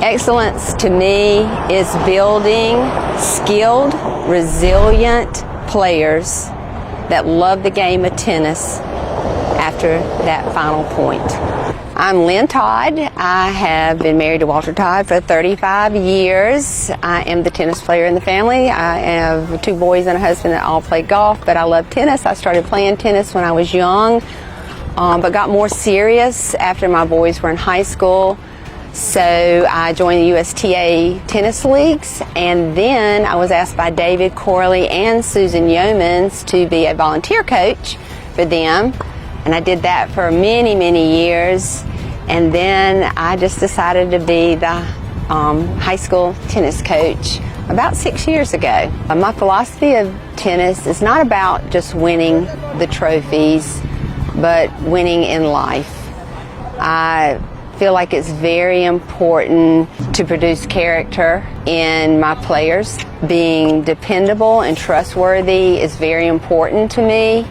Excellence to me is building skilled, resilient players that love the game of tennis after that final point. I'm Lynne Todd. I have been married to Walter Todd for 35 years. I am the tennis player in the family. I have 2 boys and a husband that all play golf, but I love tennis. I started playing tennis when I was young, but got more serious after my boys were in high school. So I joined the USTA tennis leagues, and then I was asked by David Corley and Susan Yeomans to be a volunteer coach for them. And I did that for many, many years. And then I just decided to be the high school tennis coach about 6 years ago. My philosophy of tennis is not about just winning the trophies, but winning in life. I feel like it's very important to produce character in my players. Being dependable and trustworthy is very important to me.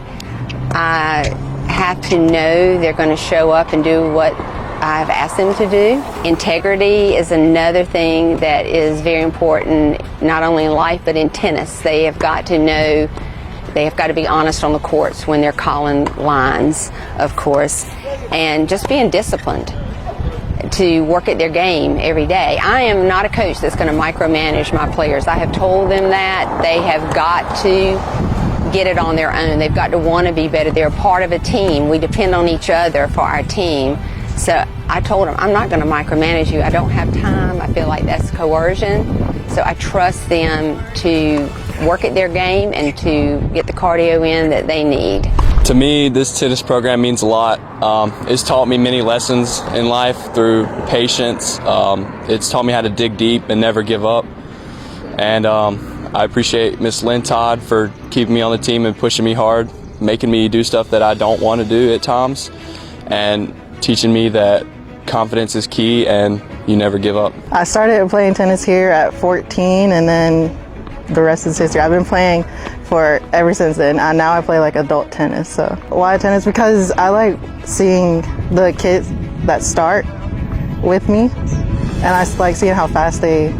I have to know they're going to show up and do what I've asked them to do. Integrity is another thing that is very important, not only in life but in tennis. They have got to know, they have got to be honest on the courts when they're calling lines, of course, and just being disciplined to work at their game every day. I am not a coach that's going to micromanage my players. I have told them that. They have got to get it on their own. They've got to want to be better. They're a part of a team. We depend on each other for our team. So I told them, I'm not going to micromanage you. I don't have time. I feel like that's coercion. So I trust them to work at their game and to get the cardio in that they need. To me, this tennis program means a lot. It's taught me many lessons in life through patience. It's taught me how to dig deep and never give up. And I appreciate Miss Lynne Todd for keeping me on the team and pushing me hard, making me do stuff that I don't want to do at times, and teaching me that confidence is key and you never give up. I started playing tennis here at 14, and then the rest is history. I've been playing for ever since then. Now I play like adult tennis. So why tennis? Because I like seeing the kids that start with me, and I like seeing how fast they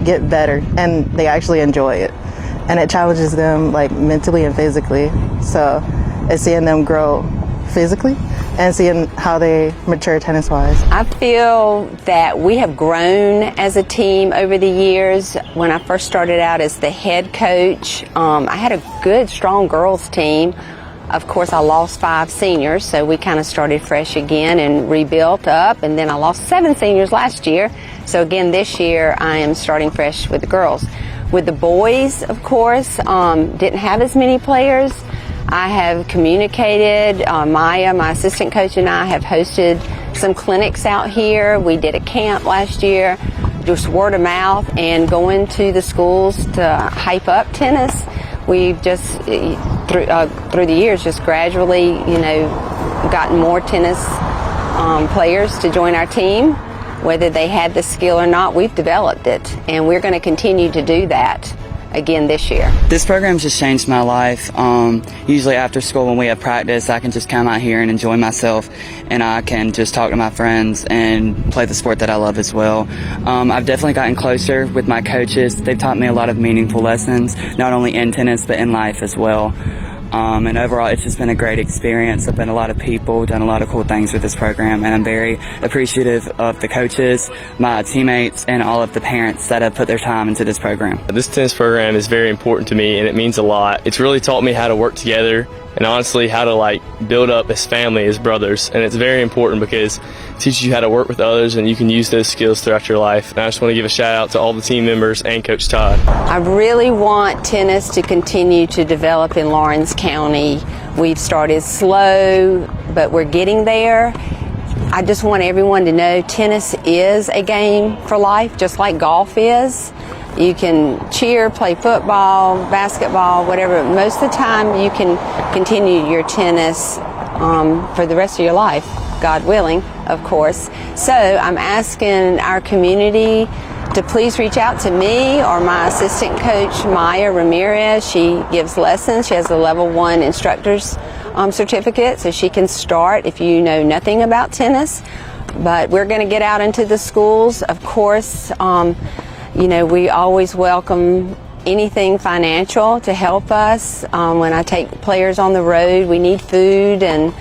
get better and they actually enjoy it, and it challenges them like mentally and physically. So it's seeing them grow physically and seeing how they mature tennis wise. I feel that we have grown as a team over the years. When I first started out as the head coach, I had a good, strong girls team. Of course, I lost 5 seniors, so we kind of started fresh again and rebuilt up, and then I lost 7 seniors last year. So again, this year I am starting fresh with the girls. With the boys, of course, didn't have as many players. I have communicated. Maya, my assistant coach, and I have hosted some clinics out here. We did a camp last year, just word of mouth, and going to the schools to hype up tennis. We've just, through the years, just gradually, gotten more tennis players to join our team. Whether they had the skill or not, we've developed it, and we're going to continue to do that again this year. This program's just changed my life. Usually after school when we have practice, I can just come out here and enjoy myself, and I can just talk to my friends and play the sport that I love as well. I've definitely gotten closer with my coaches. They've taught me a lot of meaningful lessons, not only in tennis but in life as well. And overall, it's just been a great experience. I've met a lot of people, done a lot of cool things with this program, and I'm very appreciative of the coaches, my teammates, and all of the parents that have put their time into this program. This tennis program is very important to me, and it means a lot. It's really taught me how to work together and honestly how to build up as family, as brothers. And it's very important because it teaches you how to work with others, and you can use those skills throughout your life. And I just want to give a shout out to all the team members and Coach Todd. I really want tennis to continue to develop in Lawrence County. We've started slow, but we're getting there. I just want everyone to know tennis is a game for life, just like golf is. You can cheer, play football, basketball, whatever. Most of the time you can continue your tennis for the rest of your life, God willing, of course. So I'm asking our community to please reach out to me or my assistant coach, Maya Ramirez. She gives lessons. She has a level 1 instructor's certificate, so she can start if you know nothing about tennis. But we're going to get out into the schools. Of course, we always welcome anything financial to help us. When I take players on the road, we need food, and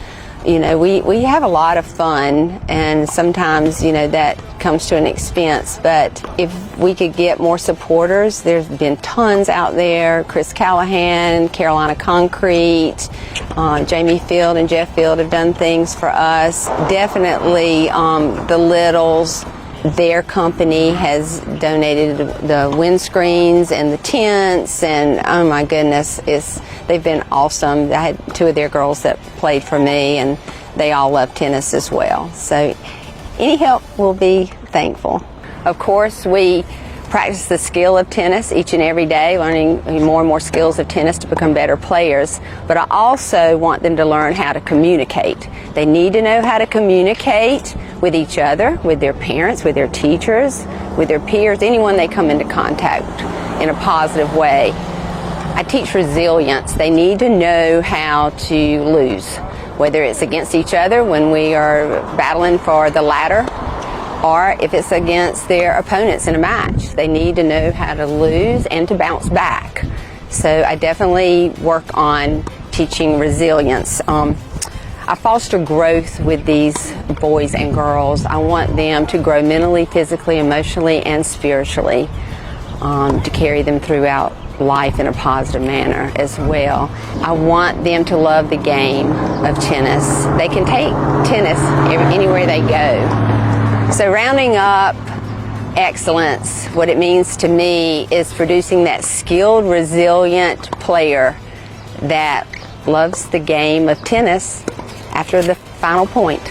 we have a lot of fun, and sometimes that comes to an expense. But if we could get more supporters, there's been tons out there. Chris Callahan, Carolina Concrete, Jamie Field and Jeff Field have done things for us. Definitely the Littles, their company has donated the windscreens and the tents, and oh my goodness, they've been awesome. I had 2 of their girls that played for me, and they all love tennis as well. So any help will be thankful. Of course, we practice the skill of tennis each and every day, learning more and more skills of tennis to become better players. But I also want them to learn how to communicate. They need to know how to communicate with each other, with their parents, with their teachers, with their peers, anyone they come into contact in a positive way. I teach resilience. They need to know how to lose, whether it's against each other when we are battling for the ladder, or if it's against their opponents in a match. They need to know how to lose and to bounce back. So I definitely work on teaching resilience. I foster growth with these boys and girls. I want them to grow mentally, physically, emotionally, and spiritually, to carry them throughout life in a positive manner as well. I want them to love the game of tennis. They can take tennis anywhere they go. So rounding up excellence, what it means to me is producing that skilled, resilient player that loves the game of tennis after the final point.